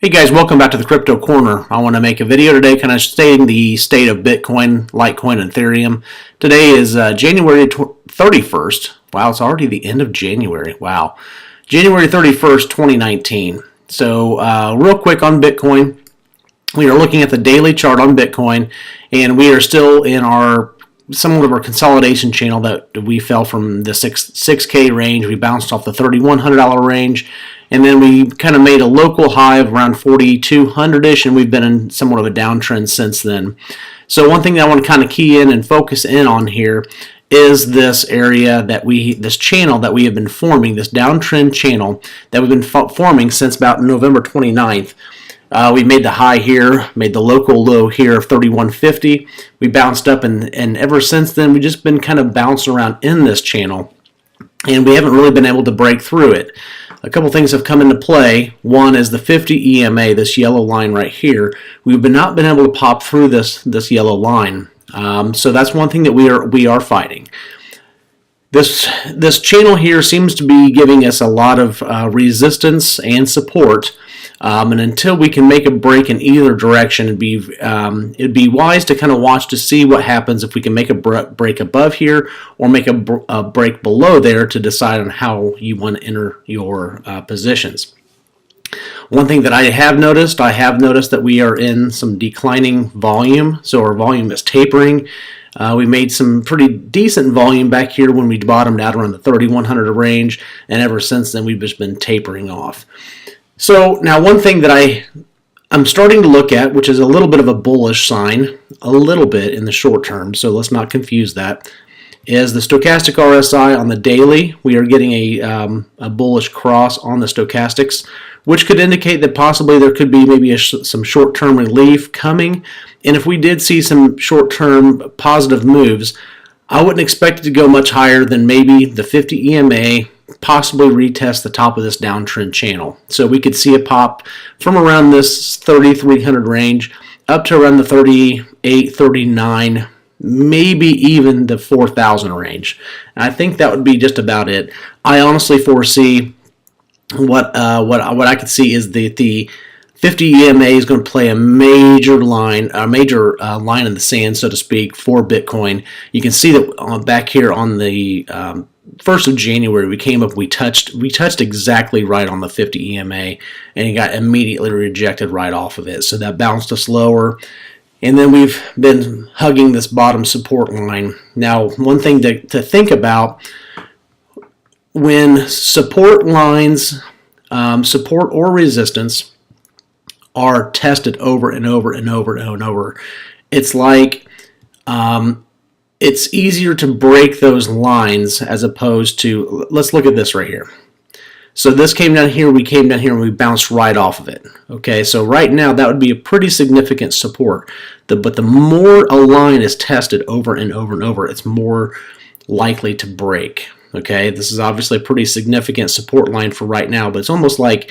Hey guys, welcome back to the Crypto Corner. I want to make a video today kind of stating the state of Bitcoin, Litecoin, and Ethereum. Today is January 31st. Wow, it's already the end of January. Wow. January 31st, 2019. So real quick on Bitcoin, we are looking at the daily chart on Bitcoin, and we are still in somewhat of our consolidation channel that we fell from the 6K range. We bounced off the $3,100 range, and then we kind of made a local high of around 4,200-ish, and we've been in somewhat of a downtrend since then. So one thing that I want to kind of key in and focus in on here is this area this channel that we have been forming, this downtrend channel that we've been forming since about November 29th. We made the high here, made the local low here of 3150. We bounced up, and ever since then, we've just been kind of bouncing around in this channel, and we haven't really been able to break through it. A couple things have come into play. One is the 50 EMA, this yellow line right here. We've not been able to pop through this yellow line. So that's one thing that we are fighting. This channel here seems to be giving us a lot of resistance and support, and until we can make a break in either direction, it'd be wise to kind of watch to see what happens if we can make a break above here or make a break below there to decide on how you want to enter your positions. One thing that I have noticed that we are in some declining volume, so our volume is tapering. We made some pretty decent volume back here when we bottomed out around the 3,100 range, and ever since then we've just been tapering off. So now one thing that I'm starting to look at, which is a little bit of a bullish sign, a little bit in the short term, so let's not confuse that, is the stochastic RSI on the daily. We are getting a bullish cross on the stochastics, which could indicate that possibly there could be maybe some short-term relief coming. And if we did see some short-term positive moves, I wouldn't expect it to go much higher than maybe the 50 EMA, possibly retest the top of this downtrend channel. So we could see a pop from around this 3,300 range up to around the 38, 39, maybe even the 4,000 range. And I think that would be just about it. I honestly foresee what I could see is the 50 EMA is going to play a major line in the sand, so to speak, for Bitcoin. You can see that back here on the 1st of January, we touched exactly right on the 50 EMA, and it got immediately rejected right off of it. So that bounced us lower, and then we've been hugging this bottom support line. Now, one thing to think about, when support lines, support or resistance, are tested over and over and over and over, it's like it's easier to break those lines as opposed to, let's look at this right here. So this came down here, we came down here, and we bounced right off of it. Okay, so right now that would be a pretty significant support. But the more a line is tested over and over and over, it's more likely to break. Okay, this is obviously a pretty significant support line for right now, but it's almost like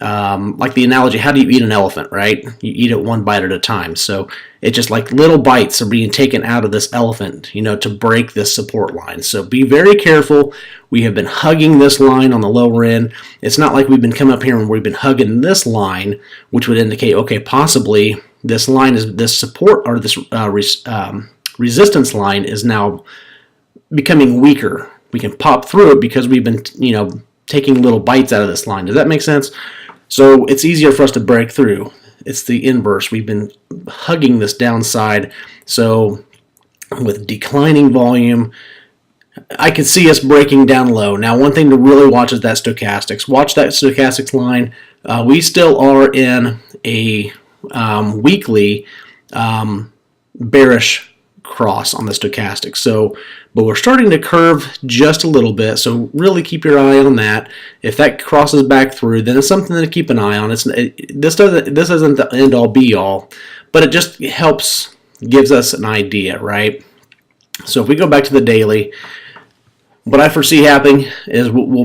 the analogy, how do you eat an elephant, right? You eat it one bite at a time. So it's just like little bites are being taken out of this elephant, to break this support line. So be very careful. We have been hugging this line on the lower end. It's not like we've been coming up here and we've been hugging this line, which would indicate, okay, possibly this line is this support or this resistance line is now becoming weaker. We can pop through it because we've been, taking little bites out of this line. Does that make sense? So it's easier for us to break through. It's the inverse. We've been hugging this downside. So with declining volume, I could see us breaking down low. Now, one thing to really watch is that stochastics. Watch that stochastics line. We still are in a weekly bearish cross on the stochastic. But we're starting to curve just a little bit, so really keep your eye on that. If that crosses back through, then it's something to keep an eye on. This isn't the end all be all, but it just gives us an idea, right? So if we go back to the daily, what I foresee happening is we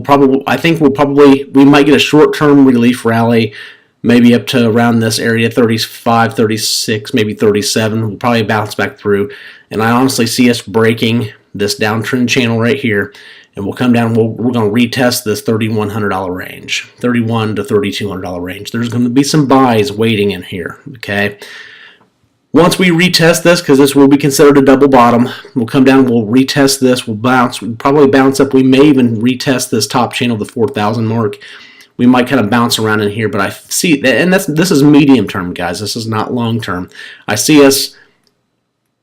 might get a short-term relief rally, maybe up to around this area, 35, 36, maybe 37. We'll probably bounce back through. And I honestly see us breaking this downtrend channel right here. and we'll come down. We're going to retest this $3,100 range, $3,100 to $3,200 range. There's going to be some buys waiting in here. Okay. Once we retest this, because this will be considered a double bottom, we'll come down, we'll retest this, we'll bounce, we'll probably bounce up. We may even retest this top channel, the 4,000 mark. We might kind of bounce around in here, but I see, and this is medium term, guys. This is not long term. I see us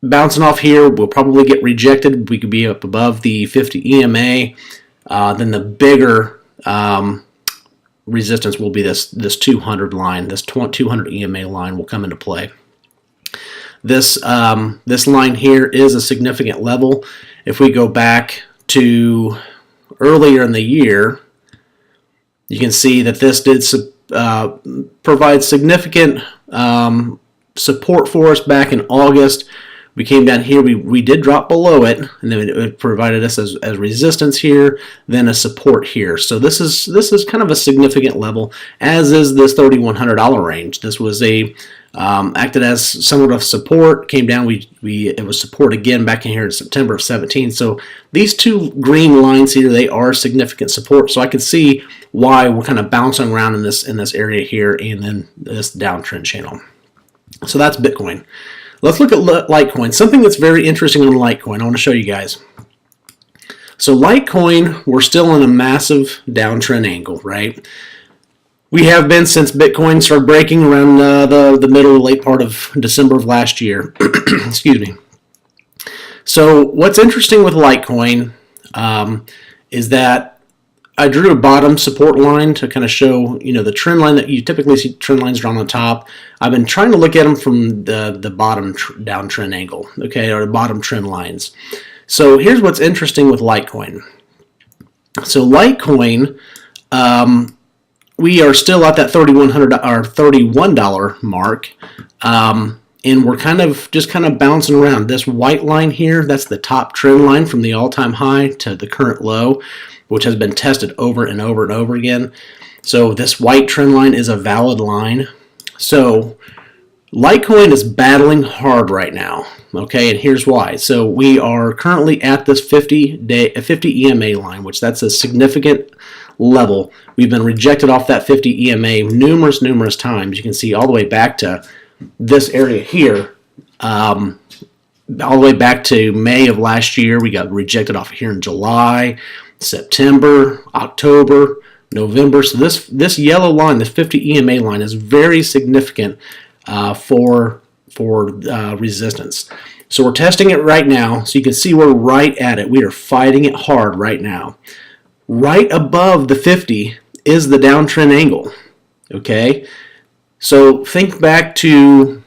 bouncing off here. We'll probably get rejected. We could be up above the 50 EMA. Then the bigger resistance will be this 200 line. This 200 EMA line will come into play. This line here is a significant level. If we go back to earlier in the year, you can see that this did provide significant support for us back in August. We came down here, we did drop below it, and then it provided us as resistance here, then a support here. So this is kind of a significant level, as is this $3,100 range. This was acted as somewhat of support, came down, it was support again back in here in September of 17. So these two green lines here, they are significant support. So I can see why we're kind of bouncing around in this area here, and then this downtrend channel. So that's Bitcoin. Let's look at Litecoin. Something that's very interesting on Litecoin. I want to show you guys. So Litecoin, we're still in a massive downtrend angle, right? We have been since Bitcoin started breaking around the middle, late part of December of last year. Excuse me. So what's interesting with Litecoin is that I drew a bottom support line to kind of show, the trend line that you typically see trend lines drawn on top. I've been trying to look at them from the bottom downtrend angle, okay, or the bottom trend lines. So here's what's interesting with Litecoin. So Litecoin, we are still at that $3,100 mark, and we're kind of bouncing around. This white line here, that's the top trend line from the all-time high to the current low, which has been tested over and over and over again. So this white trend line is a valid line. So Litecoin is battling hard right now, okay, and here's why. So we are currently at this 50 EMA line, which that's a significant level. We've been rejected off that 50 EMA numerous times. You can see all the way back to this area here, all the way back to May of last year. We got rejected off here in July, September, October, November. So this yellow line, this 50 EMA line, is very significant for resistance. So we're testing it right now. So you can see we're right at it. We are fighting it hard right now. Right above the 50 is the downtrend angle. Okay, so think back to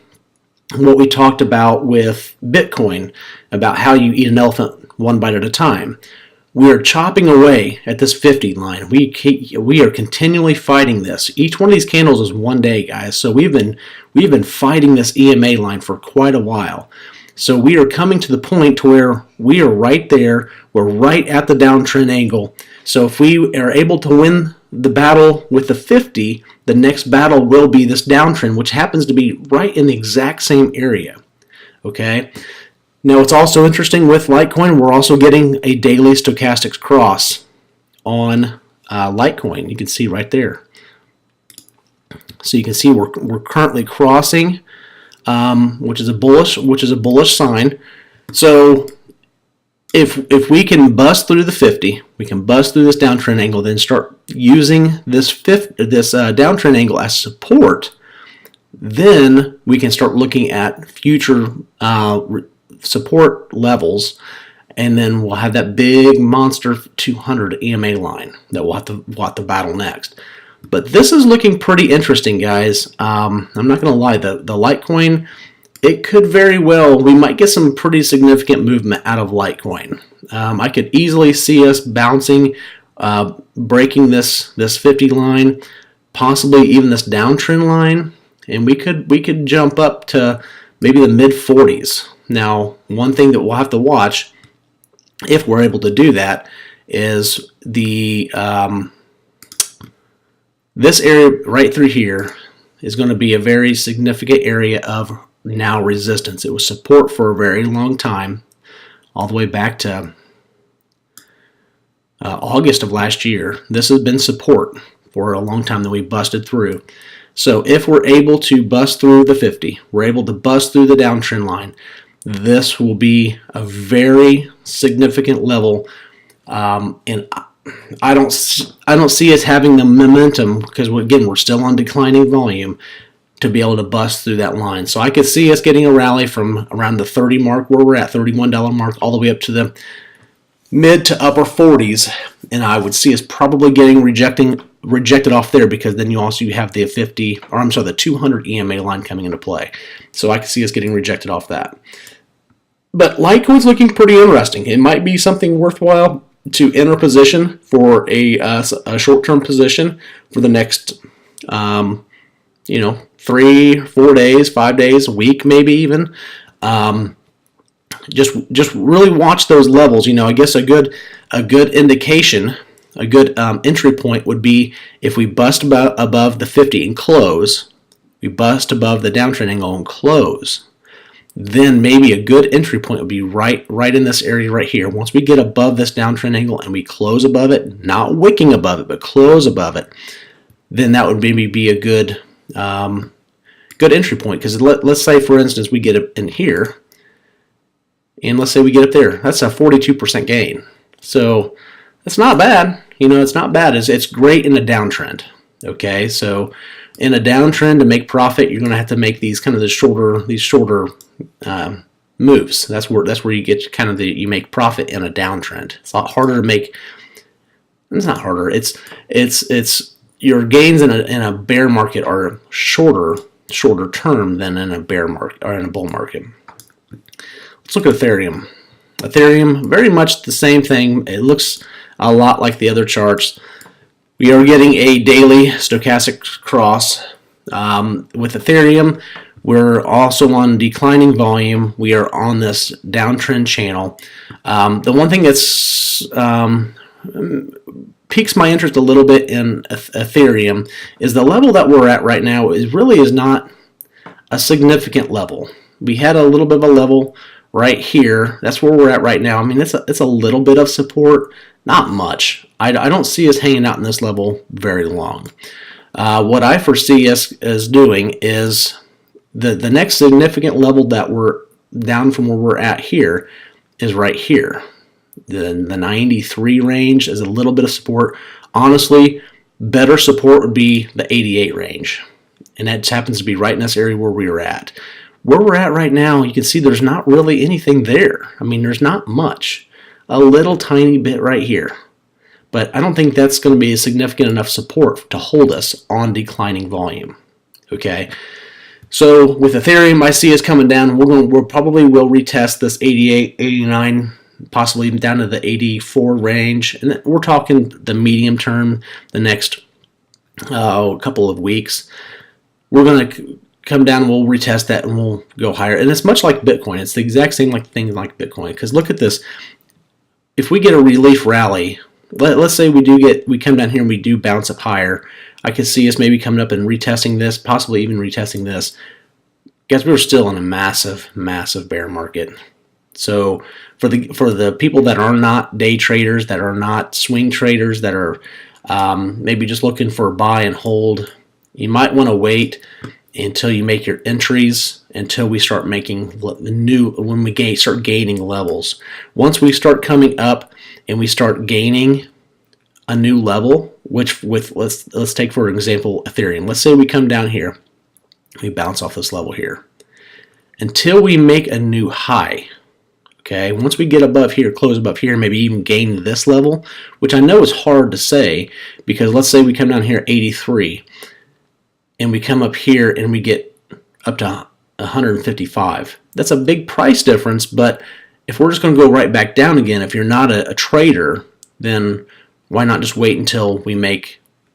what we talked about with Bitcoin, about how you eat an elephant one bite at a time. We are chopping away at this 50 line. We are continually fighting this. Each one of these candles is 1 day, guys. So we've been fighting this EMA line for quite a while. So we are coming to the point to where we are right there. We're right at the downtrend angle. So if we are able to win the battle with the 50, the next battle will be this downtrend, which happens to be right in the exact same area. Okay. Now, it's also interesting with Litecoin, we're also getting a daily stochastics cross on Litecoin. You can see right there. So you can see we're currently crossing, which is a bullish sign. So if we can bust through the 50, we can bust through this downtrend angle, then start using this downtrend angle as support. Then we can start looking at future support levels, and then we'll have that big monster 200 EMA line that we'll have to battle next. But this is looking pretty interesting, guys. I'm not going to lie, the Litecoin, it could very well, we might get some pretty significant movement out of Litecoin. I could easily see us bouncing, breaking this 50 line, possibly even this downtrend line, and we could jump up to maybe the mid 40s. Now, one thing that we'll have to watch, if we're able to do that, is the this area right through here is going to be a very significant area of now resistance. It was support for a very long time, all the way back to August of last year. This has been support for a long time that we busted through. So if we're able to bust through the 50, we're able to bust through the downtrend line, this will be a very significant level, and I don't see us having the momentum, because again, we're still on declining volume, to be able to bust through that line. So I could see us getting a rally from around the 30 mark, where we're at, $31 mark, all the way up to the mid to upper 40s, and I would see us probably getting rejected off there, because then you also have the 50, or I'm sorry, the 200 EMA line coming into play. So I can see us getting rejected off that. But Litecoin's looking pretty interesting. It might be something worthwhile to enter position for a short-term position for the next, 3, 4 days, 5 days, a week, maybe even. Just really watch those levels. I guess a good indication, a good entry point would be if we bust above the 50 and close. We bust above the downtrend angle and close. Then maybe a good entry point would be right in this area right here. Once we get above this downtrend angle and we close above it, not wicking above it, but close above it, then that would maybe be a good entry point. Because let's say, for instance, we get it in here, and let's say we get up there. That's a 42% gain. So it's not bad. It's not bad. It's great in a downtrend. Okay, so in a downtrend, to make profit, you're going to have to make these shorter moves. That's where you get you make profit in a downtrend. It's a lot harder to make. It's not harder. It's your gains in a bear market are shorter term than in a bear market or in a bull market. Let's look at Ethereum. Ethereum, very much the same thing. It looks a lot like the other charts. We are getting a daily stochastic cross. With Ethereum, we're also on declining volume. We are on this downtrend channel. The one thing that's piques my interest a little bit in Ethereum is the level that we're at right now is not a significant level. We had a little bit of a level right here. That's where we're at right now. I mean, it's a little bit of support, not much. I don't see us hanging out in this level very long. What I foresee us as doing is the next significant level that we're down from where we're at here is right here. The 93 range is a little bit of support. Honestly, better support would be the 88 range. And that happens to be right in this area where we were at. Where we're at right now, you can see there's not really anything there. I mean, there's not much. A little tiny bit right here. But I don't think that's going to be a significant enough support to hold us on declining volume. Okay? So with Ethereum, I see us coming down. We'll probably will retest this 88, 89, possibly even down to the 84 range. And we're talking the medium term, the next couple of weeks. We're going to come down, we'll retest that, and we'll go higher. And it's much like Bitcoin. It's the exact same thing like Bitcoin. Because look at this. If we get a relief rally, let's say we come down here and we do bounce up higher, I could see us maybe coming up and retesting this, possibly even retesting this. Guys, we're still in a massive, massive bear market. So for the people that are not day traders, that are not swing traders, that are maybe just looking for buy and hold, you might want to wait until you make your entries, until we start making when we start gaining levels. Once we start coming up and we start gaining a new level, let's take for example Ethereum. Let's say we come down here, we bounce off this level here. Until we make a new high, okay, once we get above here, close above here, maybe even gain this level, which I know is hard to say, because let's say we come down here 83, and we come up here and we get up to 155. That's a big price difference, but if we're just going to go right back down again, if you're not a trader, then why not just wait until we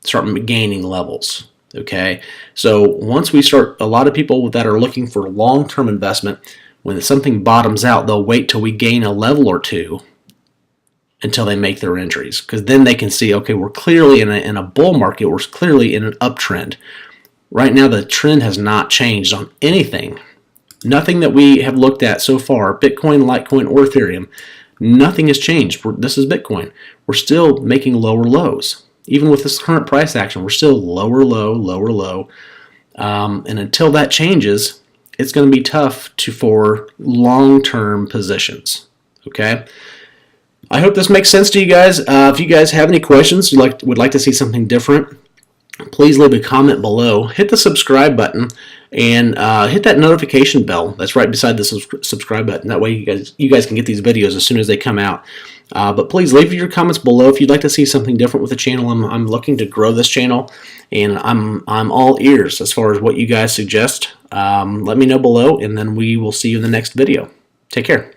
start gaining levels? Okay, so once we start, a lot of people that are looking for long-term investment, when something bottoms out, they'll wait till we gain a level or two until they make their entries, because then they can see, okay, we're clearly in a bull market, we're clearly in an uptrend. Right now, the trend has not changed on anything. Nothing that we have looked at so far, Bitcoin, Litecoin, or Ethereum, Nothing has changed. This is Bitcoin. We're still making lower lows. Even with this current price action, we're still lower low, lower low. And until that changes, it's going to be tough for long-term positions. Okay? I hope this makes sense to you guys. If you guys have any questions, would like to see something different, please leave a comment below. Hit the subscribe button and hit that notification bell that's right beside the subscribe button. That way you guys can get these videos as soon as they come out. But please leave your comments below if you'd like to see something different with the channel. I'm looking to grow this channel, and I'm all ears as far as what you guys suggest. Let me know below, and then we will see you in the next video. Take care.